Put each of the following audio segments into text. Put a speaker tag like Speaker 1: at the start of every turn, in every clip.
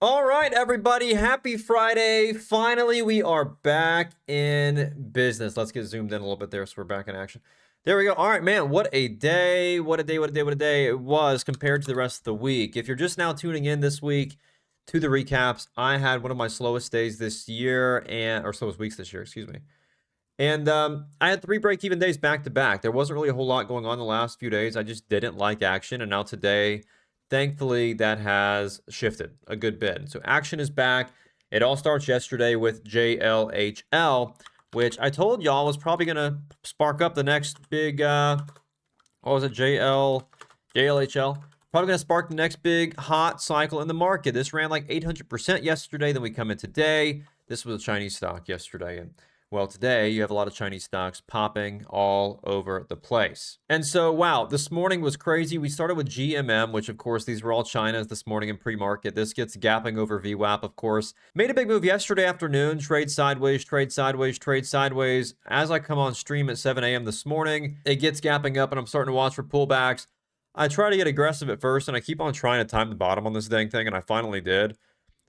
Speaker 1: All right, everybody. Happy Friday. Finally, we are back in business. Let's get zoomed in a little bit there so we're back in action. There we go. All right, man. What a day. What a day. What a day. What a day it was compared to the rest of the week. If you're just now tuning in this week to the recaps, I had one of my slowest days this year or slowest weeks this year, excuse me. And I had 3 break-even days back to back. There wasn't really a whole lot going on the last few days. I just didn't like action. And now today, thankfully, that has shifted a good bit. So action is back. It all starts yesterday with JLHL, which I told y'all was probably going to spark up the next big, what was it, JLHL? Probably going to spark the next big hot cycle in the market. This ran like 800% yesterday. Then we come in today. This was a Chinese stock yesterday. And well, today you have a lot of Chinese stocks popping all over the place. And so, wow, this morning was crazy. We started with GMM, which of course, these were all China's this morning in pre-market. This gets gapping over VWAP, of course. Made a big move yesterday afternoon. Trade sideways, trade sideways, trade sideways. As I come on stream at 7 a.m. this morning, it gets gapping up and I'm starting to watch for pullbacks. I try to get aggressive at first and I keep on trying to time the bottom on this dang thing, and I finally did.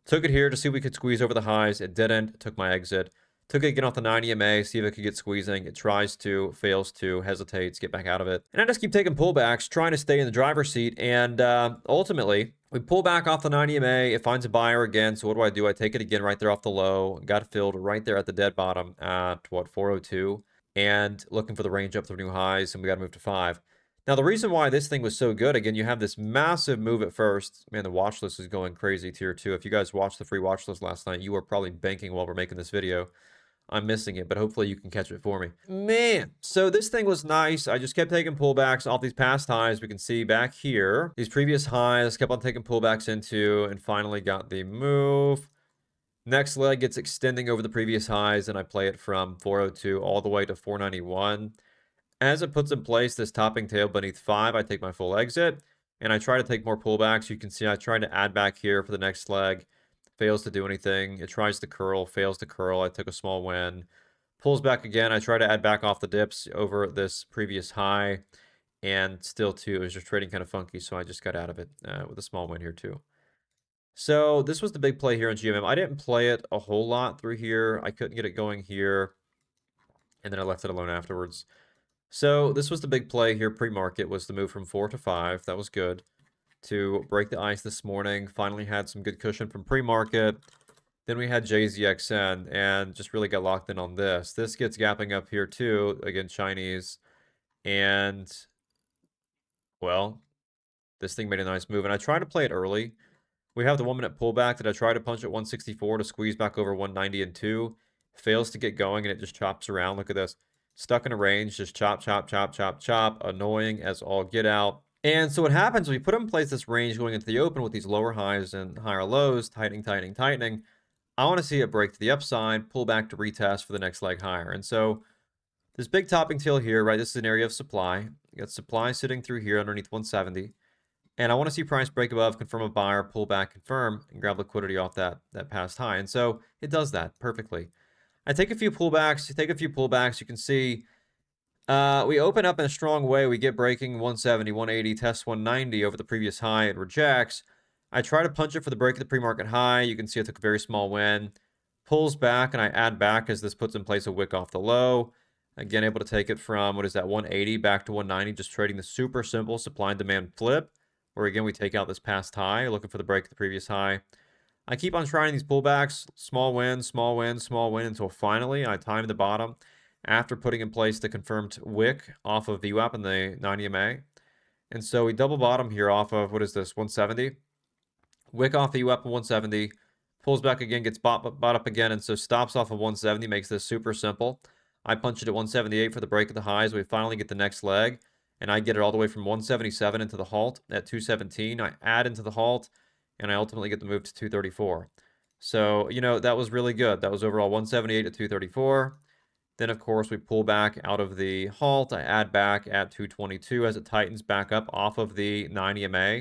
Speaker 1: Took it here to see if we could squeeze over the highs. It didn't. Took my exit. Took it again off the 90 MA, see if it could get squeezing. It tries to, fails to, hesitates, get back out of it. And I just keep taking pullbacks, trying to stay in the driver's seat. And ultimately, we pull back off the 90 MA. It finds a buyer again. So what do? I take it again right there off the low. Got filled right there at the dead bottom at, 402. And looking for the range up through new highs. And we got to move to 5. Now, the reason why this thing was so good, again, you have this massive move at first. Man, the watch list is going crazy tier 2. If you guys watched the free watch list last night, you were probably banking while we're making this video. I'm missing it, but hopefully you can catch it for me. Man, so this thing was nice. I just kept taking pullbacks off these past highs. We can see back here, these previous highs, kept on taking pullbacks into, and finally got the move. Next leg gets extending over the previous highs, and I play it from 402 all the way to 491. As it puts in place this topping tail beneath 5, I take my full exit, and I try to take more pullbacks. You can see I tried to add back here for the next leg. Fails to do anything. It tries to curl, fails to curl. I took a small win. Pulls back again. I try to add back off the dips over this previous high. And still, too, it was just trading kind of funky, so I just got out of it with a small win here, too. So this was the big play here on GMM. I didn't play it a whole lot through here. I couldn't get it going here. And then I left it alone afterwards. So this was the big play here pre-market, was the move from 4 to 5. That was good. To break the ice this morning. Finally had some good cushion from pre-market. Then we had JZXN and just really got locked in on this. This gets gapping up here too, again, Chinese. And, well, this thing made a nice move. And I tried to play it early. We have the 1 minute pullback that I tried to punch at 164 to squeeze back over 190 and 2. Fails to get going and it just chops around. Look at this. Stuck in a range, just chop, chop, chop, chop, chop. Annoying as all get out. And so what happens, we put in place this range going into the open with these lower highs and higher lows, tightening, tightening, tightening. I want to see it break to the upside, pull back to retest for the next leg higher. And so this big topping tail here, right, this is an area of supply. You got supply sitting through here underneath 170. And I want to see price break above, confirm a buyer, pull back, confirm, and grab liquidity off that past high. And so it does that perfectly. I take a few pullbacks. You can see we open up in a strong way. We get breaking 170, 180, test 190 over the previous high. It rejects. I try to punch it for the break of the pre-market high. You can see I took a very small win. Pulls back, and I add back as this puts in place a wick off the low. Again, able to take it from, 180 back to 190, just trading the super simple supply and demand flip, where again, we take out this past high, looking for the break of the previous high. I keep on trying these pullbacks, small win, small win, small win, until finally I time the bottom after putting in place the confirmed wick off of VWAP in the 90 MA. And so we double bottom here off of, 170. Wick off the VWAP of 170, pulls back again, gets bought up again, and so stops off of 170, makes this super simple. I punch it at 178 for the break of the highs. We finally get the next leg, and I get it all the way from 177 into the halt at 217. I add into the halt, and I ultimately get the move to 234. So, that was really good. That was overall 178 to 234. Then, of course, we pull back out of the halt. I add back at 222 as it tightens back up off of the 90 MA,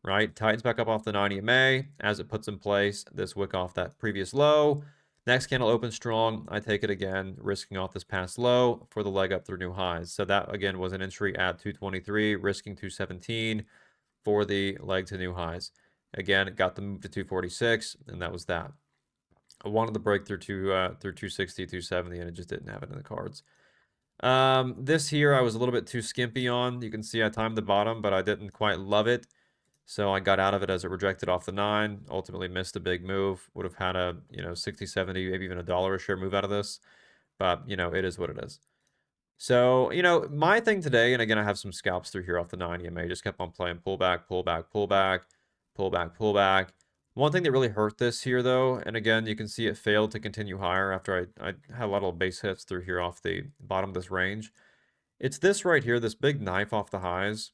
Speaker 1: right? Tightens back up off the 90 MA as it puts in place this wick off that previous low. Next candle opens strong. I take it again, risking off this past low for the leg up through new highs. So that, again, was an entry at 223, risking 217 for the leg to new highs. Again, it got the move to 246, and that was that. I wanted the breakthrough to through 260, 270, and it just didn't have it in the cards. This here I was a little bit too skimpy on. You can see I timed the bottom, but I didn't quite love it. So I got out of it as it rejected off the 9, ultimately missed a big move. Would have had a, 60, 70, maybe even $1 a share move out of this. But, it is what it is. So, my thing today, and again, I have some scalps through here off the 9 EMA, just kept on playing pullback, pullback, pullback, pullback, pullback. One thing that really hurt this here, though, and again, you can see it failed to continue higher after I had a lot of base hits through here off the bottom of this range. It's this right here, this big knife off the highs.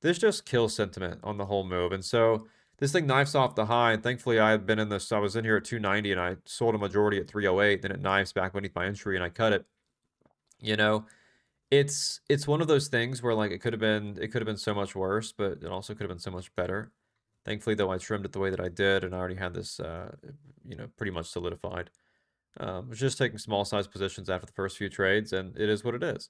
Speaker 1: This just kills sentiment on the whole move. And so this thing knifes off the high, and thankfully I had been in this, I was in here at 290 and I sold a majority at 308, then it knifes back beneath my entry and I cut it. It's one of those things where like it could have been so much worse, but it also could have been so much better. Thankfully though, I trimmed it the way that I did and I already had this pretty much solidified. Was just taking small size positions after the first few trades, and it is what it is.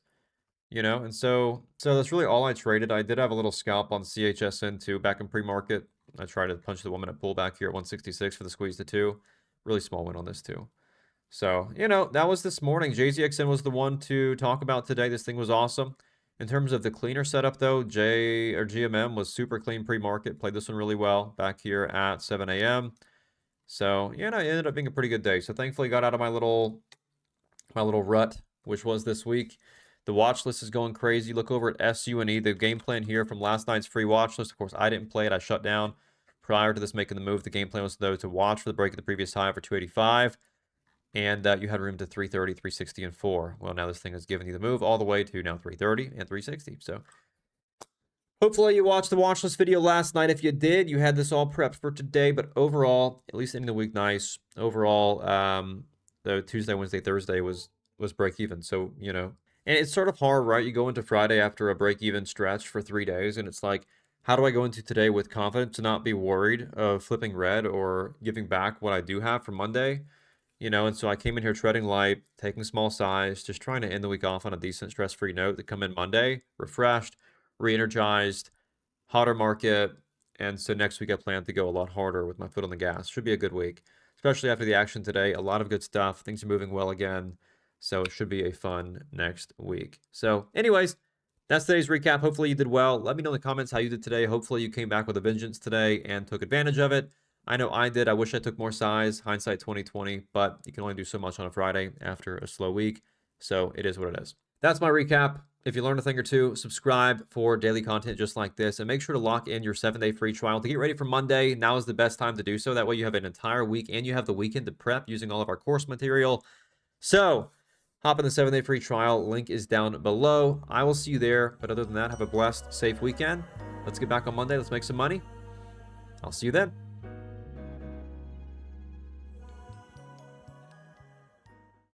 Speaker 1: And so that's really all I traded. I did have a little scalp on CHSN too back in pre-market. I tried to punch the 1 minute pullback here at 166 for the squeeze to 2. Really small win on this too. So, that was this morning. JZXN was the one to talk about today. This thing was awesome. In terms of the cleaner setup though, GMM was super clean pre-market. Played this one really well back here at 7 a.m. So, it ended up being a pretty good day. So thankfully got out of my little rut, which was this week. The watch list is going crazy. Look over at SUNE, the game plan here from last night's free watch list. Of course, I didn't play it. I shut down prior to this making the move. The game plan was, though, to watch for the break of the previous high for 285. And you had room to 330, 360, and 4. Well, now this thing has given you the move all the way to now 330 and 360. So hopefully you watched the watch list video last night. If you did, you had this all prepped for today. But overall, at least ending the week nice. Overall, the Tuesday, Wednesday, Thursday was break even. So, and it's sort of hard, right? You go into Friday after a break-even stretch for 3 days, and it's like, how do I go into today with confidence to not be worried of flipping red or giving back what I do have for Monday? And so I came in here treading light, taking small size, just trying to end the week off on a decent stress-free note to come in Monday, refreshed, re-energized, hotter market, and so next week I plan to go a lot harder with my foot on the gas. Should be a good week, especially after the action today. A lot of good stuff. Things are moving well again. So it should be a fun next week. So anyways, that's today's recap. Hopefully you did well. Let me know in the comments how you did today. Hopefully you came back with a vengeance today and took advantage of it. I know I did. I wish I took more size. Hindsight 2020, but you can only do so much on a Friday after a slow week. So it is what it is. That's my recap. If you learned a thing or two, subscribe for daily content just like this, and make sure to lock in your 7-day free trial to get ready for Monday. Now is the best time to do so. That way you have an entire week and you have the weekend to prep using all of our course material. So hop in the 7-day free trial. Link is down below. I will see you there. But other than that, have a blessed, safe weekend. Let's get back on Monday. Let's make some money. I'll see you then.